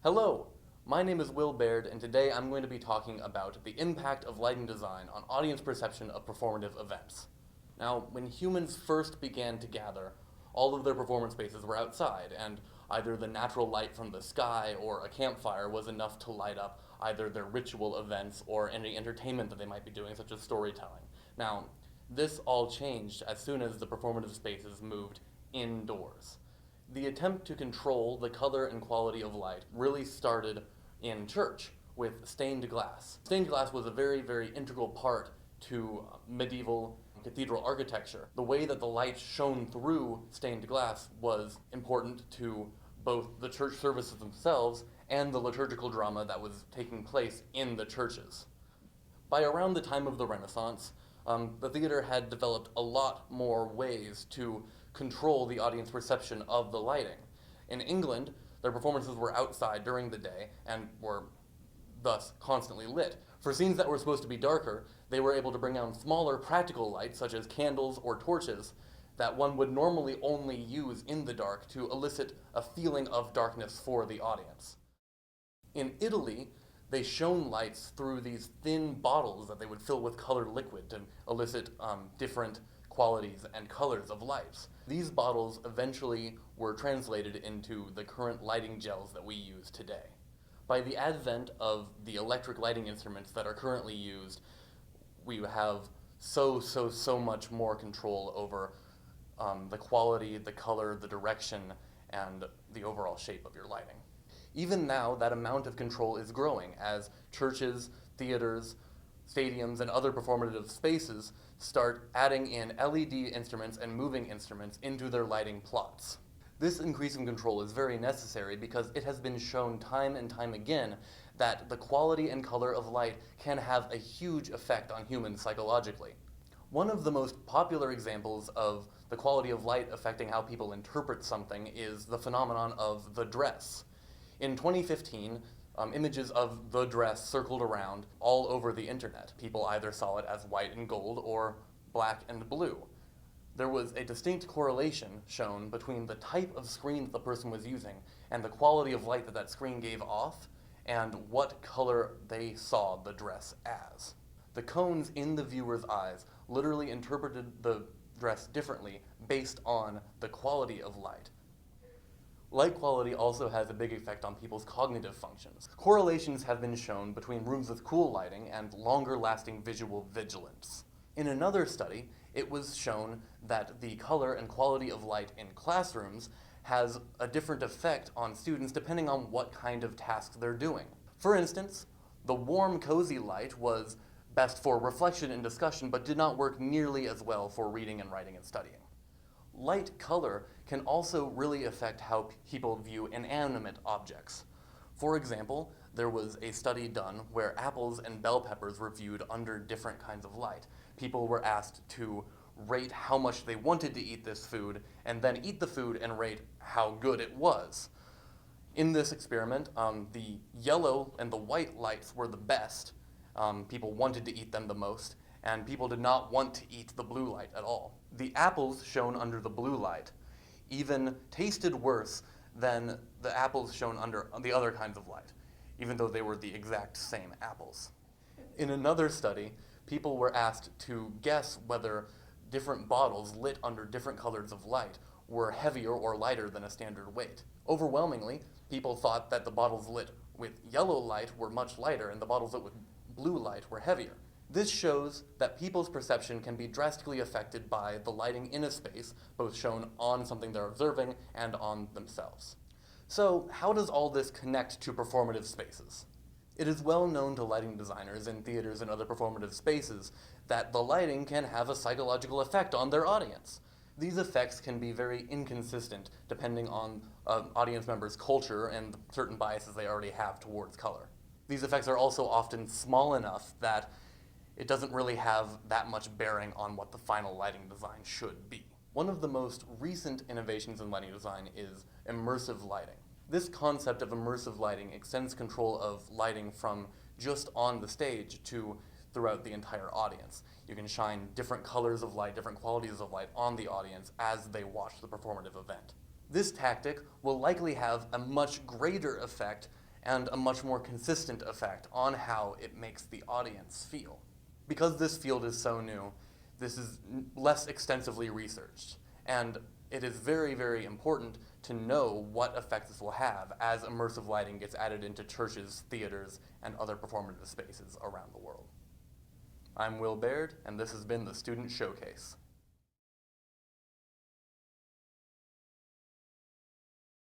Hello, my name is Baird, and today I'm going to be talking about the impact of lighting design on audience perception of performative events. Now, when humans first began to gather, all of their performance spaces were outside, and either the natural light from the sky or a campfire was enough to light up either their ritual events or any entertainment that they might be doing, such as storytelling. Now, this all changed as soon as the performative spaces moved indoors. The attempt to control the color and quality of light really started in church with stained glass. Stained glass was a very, very integral part to medieval cathedral architecture. The way that the light shone through stained glass was important to both the church services themselves and the liturgical drama that was taking place in the churches. By around the time of the Renaissance, the theater had developed a lot more ways to control the audience perception of the lighting. In England, their performances were outside during the day and were thus constantly lit. For scenes that were supposed to be darker, they were able to bring on smaller practical lights, such as candles or torches, that one would normally only use in the dark to elicit a feeling of darkness for the audience. In Italy, they shone lights through these thin bottles that they would fill with colored liquid to elicit different qualities and colors of lights. These bottles eventually were translated into the current lighting gels that we use today. By the advent of the electric lighting instruments that are currently used, we have so much more control over the quality, the color, the direction, and the overall shape of your lighting. Even now, that amount of control is growing as churches, theaters, stadiums, and other performative spaces start adding in LED instruments and moving instruments into their lighting plots. This increase in control is very necessary because it has been shown time and time again that the quality and color of light can have a huge effect on humans psychologically. One of the most popular examples of the quality of light affecting how people interpret something is the phenomenon of the dress. In 2015, images of the dress circled around all over the internet. People either saw it as white and gold or black and blue. There was a distinct correlation shown between the type of screen that the person was using and the quality of light that that screen gave off and what color they saw the dress as. The cones in the viewer's eyes literally interpreted the dress differently based on the quality of light. Light quality also has a big effect on people's cognitive functions. Correlations have been shown between rooms with cool lighting and longer-lasting visual vigilance. In another study, it was shown that the color and quality of light in classrooms has a different effect on students depending on what kind of tasks they're doing. For instance, the warm, cozy light was best for reflection and discussion, but did not work nearly as well for reading and writing and studying. Light color can also really affect how people view inanimate objects. For example, there was a study done where apples and bell peppers were viewed under different kinds of light. People were asked to rate how much they wanted to eat this food, and then eat the food and rate how good it was. In this experiment, the yellow and the white lights were the best. People wanted to eat them the most, and people did not want to eat the blue light at all. The apples shown under the blue light even tasted worse than the apples shown under the other kinds of light, even though they were the exact same apples. In another study, people were asked to guess whether different bottles lit under different colors of light were heavier or lighter than a standard weight. Overwhelmingly, people thought that the bottles lit with yellow light were much lighter and the bottles lit with blue light were heavier. This shows that people's perception can be drastically affected by the lighting in a space, both shown on something they're observing and on themselves. So, how does all this connect to performative spaces? It is well known to lighting designers in theaters and other performative spaces that the lighting can have a psychological effect on their audience. These effects can be very inconsistent depending on an audience member's culture and certain biases they already have towards color. These effects are also often small enough that it doesn't really have that much bearing on what the final lighting design should be. One of the most recent innovations in lighting design is immersive lighting. This concept of immersive lighting extends control of lighting from just on the stage to throughout the entire audience. You can shine different colors of light, different qualities of light on the audience as they watch the performative event. This tactic will likely have a much greater effect and a much more consistent effect on how it makes the audience feel. Because this field is so new, this is less extensively researched, and it is very, very important to know what effect this will have as immersive lighting gets added into churches, theaters, and other performative spaces around the world. I'm Will Baird, and this has been the Student Showcase.